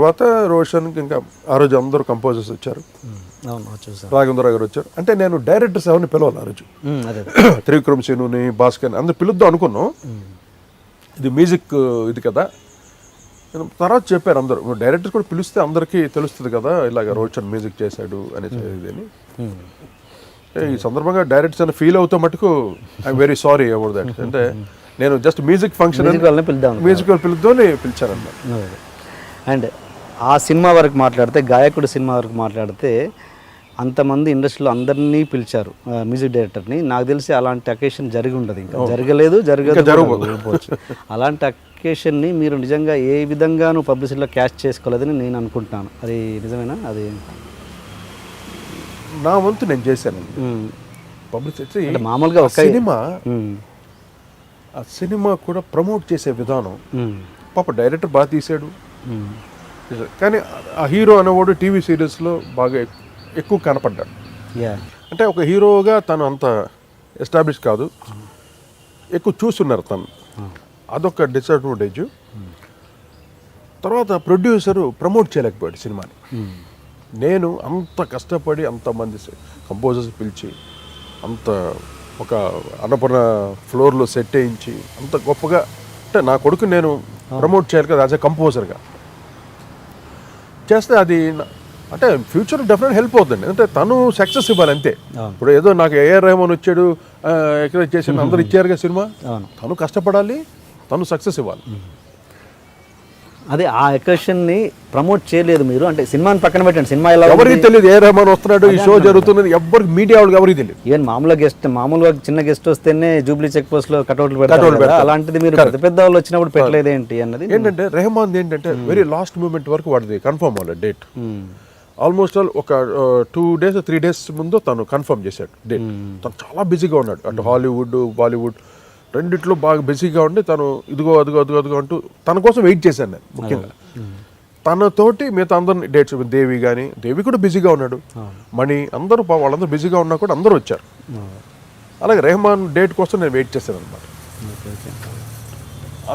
తర్వాత రోషన్కి ఇంకా ఆ రోజు అందరూ కంపోజర్స్ వచ్చారు, రాఘవేంద్ర గారు వచ్చారు. అంటే నేను డైరెక్టర్స్ ఎవరిని పిలవాలి ఆ రోజు, త్రివిక్రమ్ శ్రీనుని, భాస్కర్ అందరు పిలుద్దాం అనుకున్నాం. ఇది మ్యూజిక్ ఇది కదా, తర్వాత చెప్పారు అందరూ డైరెక్టర్స్ కూడా పిలిస్తే అందరికీ తెలుస్తుంది కదా ఇలాగ రోషన్ మ్యూజిక్ చేశాడు అనేది. ఇదని ఈ సందర్భంగా డైరెక్టర్స్ అని ఫీల్ అవుతా మటుకు I'm very sorry about that. అంటే నేను జస్ట్ మ్యూజిక్ ఫంక్షన్ మ్యూజిక్ పిలుద్దామని పిలిచానన్నమాట. అండ్ ఆ సినిమా వరకు మాట్లాడితే, గాయకుడు సినిమా వరకు మాట్లాడితే అంతమంది ఇండస్ట్రీలో అందరినీ పిలిచారు మ్యూజిక్ డైరెక్టర్ని. నాకు తెలిసి అలాంటి అకేషన్ జరిగి ఉండదు, ఇంకా జరగకపోవచ్చు. అలాంటి అకేషన్ని మీరు నిజంగా ఏ విధంగానూ పబ్లిసిటీలో క్యాచ్ చేసుకోలేదని నేను అనుకుంటున్నాను. అది నిజమేనా? అది నా వంతు నేను చేశానండి పబ్లిసిటీ. మామూలుగా ఒక సినిమా, ఆ సినిమా కూడా ప్రమోట్ చేసే విధానం పాప డైరెక్టర్ బాగా తీసాడు, కానీ ఆ హీరో అనేవాడు టీవీ సీరియల్స్లో బాగా ఎక్కువ కనపడ్డాడు. అంటే ఒక హీరోగా తను అంత ఎస్టాబ్లిష్ కాదు, ఎక్కువ చూస్తున్నారు తను, అదొక డిసడ్వాంటేజ్. తర్వాత ప్రొడ్యూసరు ప్రమోట్ చేయలేకపోయాడు సినిమాని. నేను అంత కష్టపడి అంతమంది కంపోజర్స్ పిలిచి అంత ఒక అన్నపూర్ణ ఫ్లోర్లో సెట్ వేయించి అంత గొప్పగా, అంటే నా కొడుకు నేను ప్రమోట్ చేయాలి కదా యాజ్ ఎ కంపోజర్గా చేస్తే అది అంటే ఫ్యూచర్ డెఫినెట్ హెల్ప్ అవుతుంది. అంటే తను సక్సెస్ ఇవ్వాలి అంతే. ఇప్పుడు ఏదో నాకు ఏఆర్ రెహమాన్ వచ్చాడు ఎంకరేజ్ చేసి అందరు ఇచ్చారుగా సినిమా, తను కష్టపడాలి, తను సక్సెస్ ఇవ్వాలి. అదే ఆ ఎక్స్ప్రెషన్ని ప్రమోట్ చేయలేదు మీరు. అంటే సినిమాని పక్కన పెట్టండి, సినిమా ఎలా ఎవరికి తెలియదు ఏ రెహమాన్ వస్తున్నాడు, ఈ షో జరుగుతున్నది, ఎవరికి మీడియా వాళ్ళకి ఎవరికి తెలియదు. ఈవెన్ మామూలుగా చిన్న గెస్ట్ వస్తేనే జూబ్లీ చెక్ పోస్ట్ లో కటౌట్లు పెడతారు, అలాంటిది మీరు పెద్ద పెద్ద వాళ్ళు వచ్చినప్పుడు పెట్టలేదు ఏంటి అన్నది. ఏంటంటే రెహమాన్ ఏంటంటే వెరీ లాస్ట్ మూమెంట్ వరకు వాడిది కన్ఫర్మ్ అవ్వాలి డేట్. ఆల్మోస్ట్ ఆల్ ఒక 2 days 3 days ముందు తను కన్ఫర్మ్ చేశాడు డేట్. తను చాలా బిజీగా ఉన్నాడు, అటు హాలీవుడ్ బాలీవుడ్ రెండిట్లో బాగా బిజీగా ఉండి తను ఇదిగో అదిగో అదిగో అదిగో అంటూ తన కోసం వెయిట్ చేశాను నేను. ముఖ్యంగా తనతోటి మిగతా అందరిని డేట్స్, దేవి కానీ, దేవి కూడా బిజీగా ఉన్నాడు, మణి అందరూ వాళ్ళందరూ బిజీగా ఉన్నా కూడా అందరూ వచ్చారు. అలాగే రెహమాన్ డేట్ కోసం నేను వెయిట్ చేశాను అనమాట.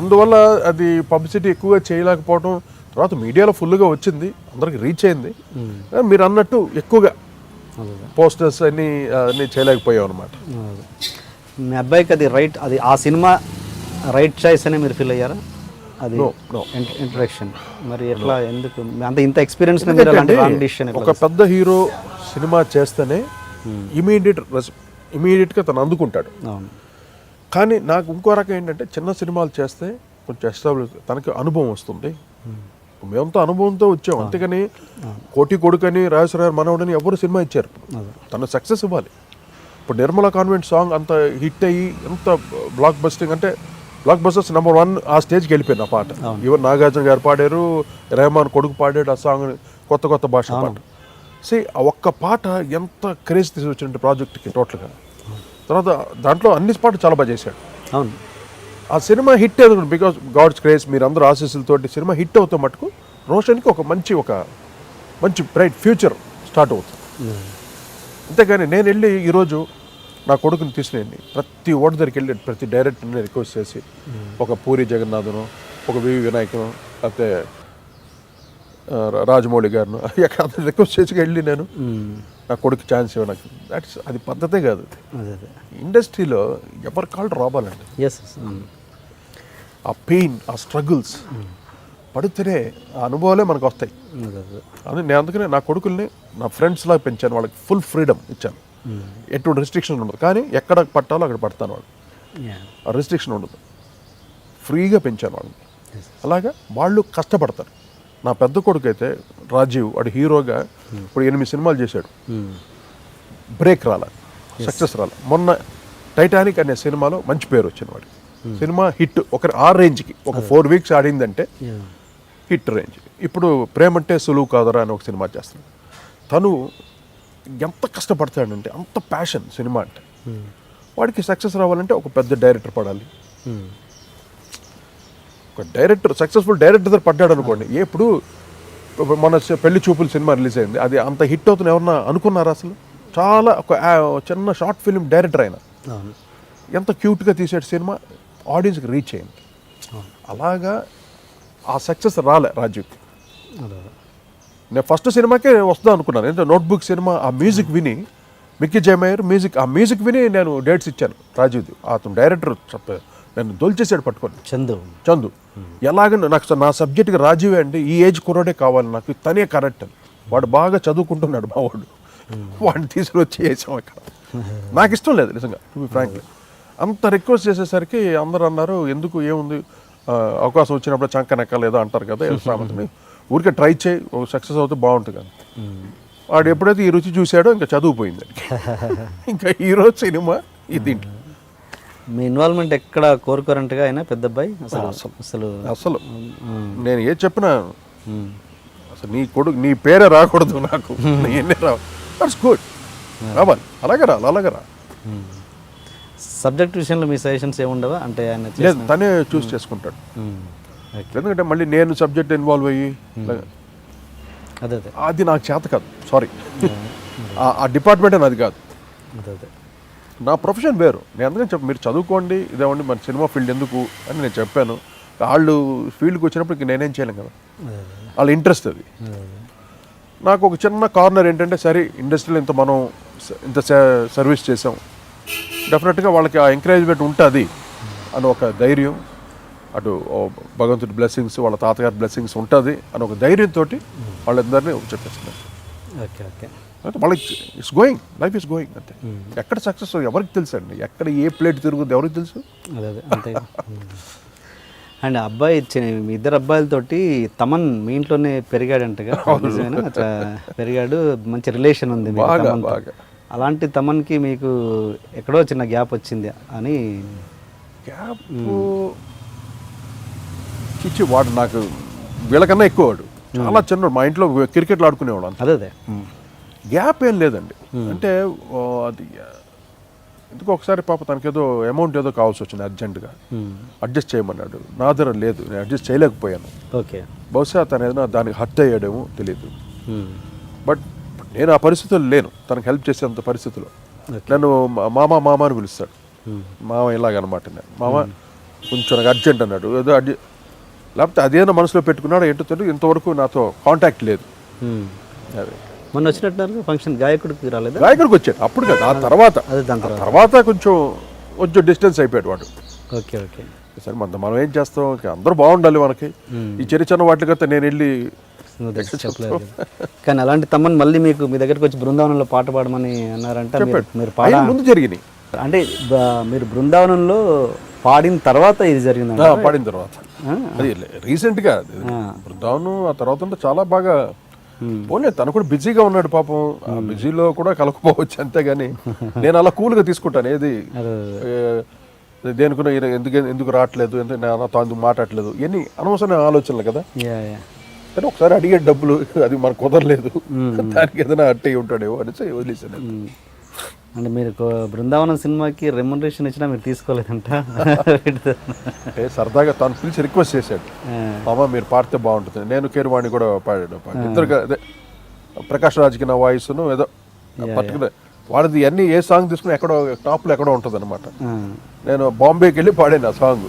అందువల్ల అది పబ్లిసిటీ ఎక్కువగా చేయలేకపోవడం, తర్వాత మీడియాలో ఫుల్గా వచ్చింది, అందరికి రీచ్ అయింది. మీరు అన్నట్టు ఎక్కువగా పోస్టర్స్ అన్నీ చేయలేకపోయాం అనమాట. మీ అబ్బాయికి అది రైట్, అది ఆ సినిమా రైట్ చాయిస్ అనే మీరు ఫీల్ అయ్యారా? అది ఇంట్రడక్షన్ మరి ఎట్లా, ఎందుకు అంత ఇంత ఎక్స్పీరియన్స్? ఒక పెద్ద హీరో సినిమా చేస్తేనే ఇమీడియట్గా తను అందుకుంటాడు. కానీ నాకు ఇంకో రకం ఏంటంటే చిన్న సినిమాలు చేస్తే కొంచెం ఎస్టాబ్లిష్, తనకి అనుభవం వస్తుంది. మేమంతా అనుభవంతో వచ్చాం, అంతేకాని కోటి కొడుకని రాజేశ్వరరావు మనవడని ఎవరు సినిమా ఇచ్చారు. తను సక్సెస్ ఇవ్వాలి. ఇప్పుడు నిర్మలా కాన్వెంట్ సాంగ్ అంత హిట్ అయ్యి ఎంత బ్లాక్ బస్టింగ్, అంటే బ్లాక్ బస్టర్స్ నెంబర్ 1 ఆ స్టేజ్కి వెళ్ళిపోయింది ఆ పాట. ఈవెన్ నాగార్జున గారు పాడారు, రెహమాన్ కొడుకు పాడాడు ఆ సాంగ్, కొత్త భాష పాట. ఆ ఒక్క పాట ఎంత క్రేజ్ తీసుకొచ్చింది ప్రాజెక్ట్కి టోటల్గా. తర్వాత దాంట్లో అన్ని పాటలు చాలా బాగా చేశాడు. ఆ సినిమా హిట్ అవుతుంది బికాస్ గాడ్స్ క్రేజ్, మీరు అందరూ ఆశీస్సులతోటి సినిమా హిట్ అవుతాం మటుకు రోషన్కి ఒక మంచి బ్రైట్ ఫ్యూచర్ స్టార్ట్ అవుతుంది. అంతేగాని నేను వెళ్ళి ఈరోజు నా కొడుకుని తీసుకుని ప్రతి ఓటు దగ్గరికి వెళ్ళి ప్రతి డైరెక్టర్ని రిక్వెస్ట్ చేసి ఒక పూరి జగన్నాథను, ఒక వివి వినాయకును, లేకపోతే రాజమౌళి గారిను రిక్వెస్ట్ చేసి వెళ్ళి నేను నా కొడుకు ఛాన్స్ ఇవ్వ, నాకు అది పద్ధతే కాదు. ఇండస్ట్రీలో ఎవరి కాళ్ళు రావాలండి, ఆ పెయిన్, ఆ స్ట్రగుల్స్ పడితేనే ఆ అనుభవాలే మనకు వస్తాయి. అది నేను అందుకనే నా కొడుకుల్ని నా ఫ్రెండ్స్ లాగా పెంచాను, వాళ్ళకి ఫుల్ ఫ్రీడమ్ ఇచ్చాను, ఎటువంటి రిస్ట్రిక్షన్ ఉండదు. కానీ ఎక్కడ పట్టాలో అక్కడ పడతాను, వాళ్ళు ఆ రిస్ట్రిక్షన్ ఉండదు, ఫ్రీగా పెంచాను వాళ్ళని. అలాగా వాళ్ళు కష్టపడతారు. నా పెద్ద కొడుకు అయితే రాజీవ్, వాడు హీరోగా ఇప్పుడు 8 సినిమాలు చేశాడు, బ్రేక్ రాల, సక్సెస్ రాల. మొన్న టైటానిక్ అనే సినిమాలో మంచి పేరు వచ్చింది వాడికి. సినిమా హిట్, ఆ రేంజ్కి ఒక 4 weeks ఆడిందంటే హిట్ రేంజ్. ఇప్పుడు ప్రేమంటే సులువు కాదరా అని ఒక సినిమా చేస్తున్నాడు. తను ఎంత కష్టపడతాడంటే అంత ప్యాషన్ సినిమా అంటే. వాడికి సక్సెస్ రావాలంటే ఒక పెద్ద డైరెక్టర్ పడాలి. ఒక డైరెక్టర్, సక్సెస్ఫుల్ డైరెక్టర్ పడ్డాడు అనుకోండి. ఇప్పుడు మన పెళ్లి చూపులు సినిమా రిలీజ్ అయింది, అది అంత హిట్ అవుతుంది ఎవరన్నా అనుకున్నారా అసలు? చాలా ఒక చిన్న షార్ట్ ఫిల్మ్ డైరెక్టర్ అయినా ఎంత క్యూట్గా తీసాడు సినిమా, ఆడియన్స్కి రీచ్ అయింది. అలాగా ఆ సక్సెస్ రాలే రాజీవ్కి. నేను ఫస్ట్ సినిమాకే వస్తుందా అనుకున్నాను. ఏంటంటే నోట్బుక్ సినిమా ఆ మ్యూజిక్ విని, మిక్కీ జయమయ్యర్ మ్యూజిక్, ఆ మ్యూజిక్ విని నేను డేట్స్ ఇచ్చాను రాజీవ్ది. అతను డైరెక్టర్ నేను దొలిచేసాడు పట్టుకొని, చందు. ఎలాగ నాకు నా సబ్జెక్ట్కి రాజీవే అండి, ఈ ఏజ్ కుర్రాడే కావాలి నాకు, తనే కరెక్ట్ అని. వాడు బాగా చదువుకుంటున్నాడు మా వాడు, వాడిని తీసుకుని వచ్చి చేసాం ఇక్కడ. నాకు ఇష్టం లేదు నిజంగా, టు బి ఫ్రాంక్లీ. అంత రిక్వెస్ట్ చేసేసరికి అందరూ అన్నారు, ఎందుకు ఏముంది అవకాశం వచ్చినప్పుడు చంక నెక్కలేదో అంటారు కదా సామెతని, ఊరికే ట్రై చేయి, సక్సెస్ అవుతే బాగుంటుంది కానీ. వాడు ఎప్పుడైతే ఈ రుచి చూశాడో ఇంకా చదువుపోయింది. ఇంకా ఈరోజు సినిమా దీంట్లో మీ ఇన్వాల్వ్మెంట్ ఎక్కడ కోరుకోరంటగా అయినా పెద్ద అబ్బాయి అసలు నేను ఏది చెప్పినా అసలు నీ కొడుకు నీ పేరే రాకూడదు నాకు, ఎన్నే రావు, దట్స్ గుడ్, రావాలి, అలాగే రా. సబ్జెక్ట్ విషయంలో మీ సజెషన్స్ ఏముండవా అంటే? ఆయన లేదు, తనే చూస్ చేసుకుంటాడు. ఎందుకంటే మళ్ళీ నేను సబ్జెక్ట్ ఇన్వాల్వ్ అయ్యి అదే అది నాకు చేత కాదు, సారీ. ఆ డిపార్ట్మెంట్ నాది కాదు, నా ప్రొఫెషన్ వేరు. నేను అందుకని మీరు చదువుకోండి ఇదేమండి, మన సినిమా ఫీల్డ్ ఎందుకు అని నేను చెప్పాను. వాళ్ళు ఫీల్డ్కి వచ్చినప్పుడు ఇంక నేనేం చేయలేను కదా, వాళ్ళ ఇంట్రెస్ట్ అది. నాకు ఒక చిన్న కార్నర్ ఏంటంటే, సరే ఇండస్ట్రీలో ఇంత సర్వీస్ చేసాం, డెఫినెట్గా వాళ్ళకి ఆ ఎంకరేజ్మెంట్ ఉంటుంది అని ఒక ధైర్యం, అటు భగవంతుడి బ్లెస్సింగ్స్, వాళ్ళ తాతగారి బ్లెస్సింగ్స్ ఉంటుంది అని ఒక ధైర్యంతో వాళ్ళందరినీ చెప్పేస్తున్నారు. అంటే వాళ్ళకి it's going, life is going అంతే. ఎక్కడ సక్సెస్ ఎవరికి తెలుసు అండి, ఎక్కడ ఏ ప్లేట్ తిరుగుతుంది ఎవరికి తెలుసు. అంతే. అండ్ అబ్బాయి మీ ఇద్దరు అబ్బాయిలతోటి తమన్ మీ ఇంట్లోనే పెరిగాడంటగా, పెరిగాడు, మంచి రిలేషన్ ఉంది బాగా. అలాంటి తమన్కి మీకు ఎక్కడో చిన్న గ్యాప్ వచ్చింది అని? గ్యాప్ ఇచ్చి వాడు నాకు వీళ్ళకన్నా ఎక్కువ, వాడు చాలా చిన్నవాడు. మా ఇంట్లో క్రికెట్లు ఆడుకునేవాడు అంత. అదే గ్యాప్ ఏం లేదండి. అంటే అది ఎందుకు ఒకసారి పాప తనకేదో అమౌంట్ ఏదో కావాల్సి వచ్చింది అర్జెంటుగా, అడ్జస్ట్ చేయమన్నాడు. నా దగ్గర లేదు, నేను అడ్జస్ట్ చేయలేకపోయాను. ఓకే, బహుశా తను ఏదైనా దానికి హర్ట్ అయ్యాడేమో తెలియదు. బట్ నేను ఆ పరిస్థితుల్లో లేను, తనకు హెల్ప్ చేసేంత పరిస్థితిలో. నన్ను మామ అని పిలుస్తాడు, మామ ఇలాగనమాట. నేను మామ కొంచెం నాకు అర్జెంట్ అన్నాడు, ఏదో లేకపోతే అదేనా మనసులో పెట్టుకున్నాడు ఏంటో తెలియదు. ఇంతవరకు నాతో కాంటాక్ట్ లేదు. అదే మొన్న వచ్చినట్టు ఫంక్షన్ గాయకుడికి రాలేదు, గాయకుడికి వచ్చాడు అప్పుడు కదా. ఆ తర్వాత కొంచెం డిస్టెన్స్ అయిపోయాడు వాడు. ఓకే సరే మనం ఏం చేస్తాం, అందరూ బాగుండాలి మనకి. ఈ చిన్న వాటికైతే నేను వెళ్ళి చెప్పలేదు. కానీ అలాంటి తమ్మని మళ్ళీ మీకు మీ దగ్గరికి వచ్చి బృందావనంలో పాట పాడమని అన్నారంటే మీరు పాడ ముందు జరిగినాయి అంటే మీరు బృందావనంలో పాడిన తర్వాత ఇది జరిగింది? పాడిన తర్వాత అది రీసెంట్గా బృందావనం. ఆ తర్వాత చాలా బాగా పోలే, తను కూడా బిజీగా ఉన్నాడు పాపం. ఆ బిజీలో కూడా కలకపోవచ్చు అంతేగాని నేను అలా కూల్గా తీసుకుంటాను. ఏది దేనికున్నా ఎందుకు రావట్లేదు, నాతో అందుకు మాట్లాడలేదు, ఇవన్నీ అనవసరమైన ఆలోచనలు కదా. కానీ ఒకసారి అడిగే డబ్బులు అది మనకు కుదరలేదు, దానికి ఏదైనా అట్టయి ఉంటాడేమో అనేసి వదిలేసాను. అంటే మీరు బృందావనం సినిమాకి రెమ్యునరేషన్ ఇచ్చినా మీరు తీసుకోలేదంట? అంటే సరదాగా తను పిలిచి రిక్వెస్ట్ చేశాడు, మామ మీరు పాడితే బాగుంటుంది. నేను కీరవాణి కూడా పాడాడు, ఇద్దరుగా అదే ప్రకాష్ రాజ్కి నా వాయిస్ను ఏదో పర్టికులర్ వాడిది అన్నీ ఏ సాంగ్ తీసుకుని ఎక్కడో టాప్లో ఎక్కడో ఉంటుంది అనమాట. నేను బాంబేకి వెళ్ళి పాడాను ఆ సాంగ్.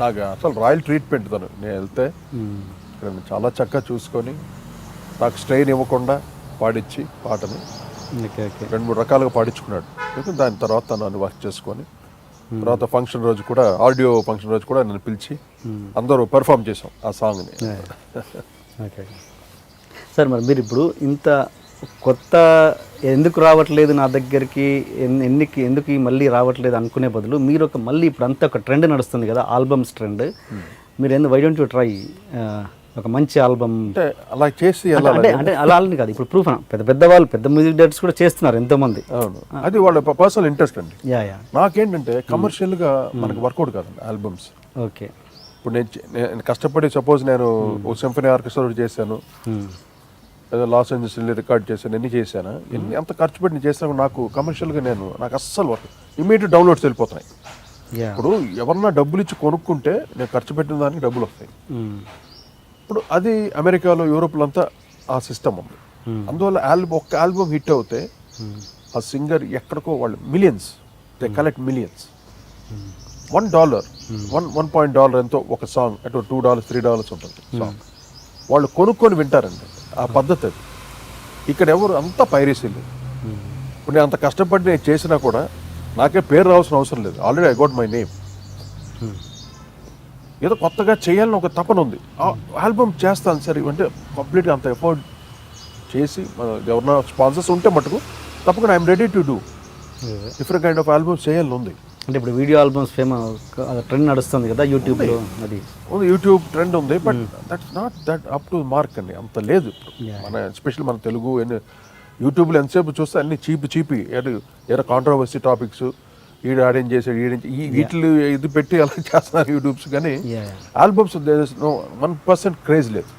నాకు అసలు రాయల్ ట్రీట్మెంట్ తను. నేను వెళ్తే చాలా చక్కగా చూసుకొని నాకు స్ట్రెయిన్ ఇవ్వకుండా పాడించి పాటని 2-3 రకాలుగా పాడించుకున్నాడు. దాని తర్వాత నన్ను వర్క్ చేసుకొని తర్వాత ఫంక్షన్ రోజు కూడా, ఆడియో ఫంక్షన్ రోజు కూడా నన్ను పిలిచి అందరూ పెర్ఫామ్ చేసాం ఆ సాంగ్ని. సార్ మరి మీరు ఇప్పుడు ఇంత కొత్త ఎందుకు రావట్లేదు నా దగ్గరికి, ఎందుకు మళ్ళీ రావట్లేదు అనుకునే బదులు మీరు మళ్ళీ ఇప్పుడు అంతా ఒక ట్రెండ్ నడుస్తుంది కదా, ఆల్బమ్స్ ట్రెండ్. మీరు వై డోంట్ యు ట్రై ఒక మంచి ఆల్బమ్? అంటే అలా చేసి అంటే అలా కాదు, ఇప్పుడు ప్రూఫ్ పెద్ద వాళ్ళు పెద్ద మ్యూజిక్ డైరెక్టర్స్ కూడా చేస్తున్నారు ఎంతోమంది. అవును, అది వాళ్ళ పర్సనల్ ఇంట్రెస్ట్ అండి. నాకేంటంటే కమర్షియల్గా మనకు వర్కౌట్ కాదండి ఆల్బమ్స్. ఓకే, ఇప్పుడు నేను కష్టపడి సపోజ్ నేను ఓ సింఫనీ ఆర్కెస్ట్రా చేశాను, ఏదో లాస్ ఏంజల్స్ రికార్డ్ చేశాను, ఎన్ని చేశాను, ఎంత ఖర్చు పెట్టి నేను చేసినా నాకు కమర్షియల్గా నాకు అస్సలు వర్క్, ఇమీడియట్ డౌన్లోడ్స్ వెళ్ళిపోతున్నాయి. ఇప్పుడు ఎవరన్నా డబ్బులు ఇచ్చి కొనుక్కుంటే నేను ఖర్చు పెట్టిన దానికి డబ్బులు వస్తాయి. ఇప్పుడు అది అమెరికాలో, యూరోప్లో అంతా ఆ సిస్టమ్ ఉంది. అందువల్ల ఒక్క ఆల్బమ్ హిట్ అవుతే ఆ సింగర్ ఎక్కడికో వాళ్ళు మిలియన్స్, దే కలెక్ట్ మిలియన్స్. $1 $1 ఎంతో ఒక సాంగ్, అటు $2 $3 ఉంటుంది సాంగ్. వాళ్ళు కొనుక్కొని వింటారండి. ఆ పద్ధతి అది. ఇక్కడ ఎవరు అంతా పైరసీలు. ఇప్పుడు నేను అంత కష్టపడి నేను చేసినా కూడా నాకే పేరు రావాల్సిన అవసరం లేదు. Already I got my name. ఏదో కొత్తగా చేయాలని ఒక తపన ఉంది. ఆల్బమ్ చేస్తాను సరే అంటే కంప్లీట్గా అంత ఎఫర్ట్ చేసి ఎవరన్నా స్పాన్సర్స్ ఉంటే మటుకు తప్పకుండా I'm ready to do different kind of albums చేయాలని ఉంది. అంటే ఇప్పుడు వీడియో ఆల్బమ్స్ ట్రెండ్ నడుస్తుంది కదా యూట్యూబ్లో, అది యూట్యూబ్ ట్రెండ్ ఉంది. But that's not that up to mark అండి. అంత లేదు ఇప్పుడు మన ఎస్పెషల్లీ మన తెలుగు యూట్యూబ్లో ఎంతసేపు చూస్తే అన్ని చీపి ఏదో కాంట్రవర్సీ టాపిక్స్ ఈడు ఆడేం చేసాడు ఈ వీటిలు ఇది పెట్టి అలా చేస్తున్నారు యూట్యూబ్స్. కానీ ఆల్బమ్స్ 1% క్రేజ్ లేదు.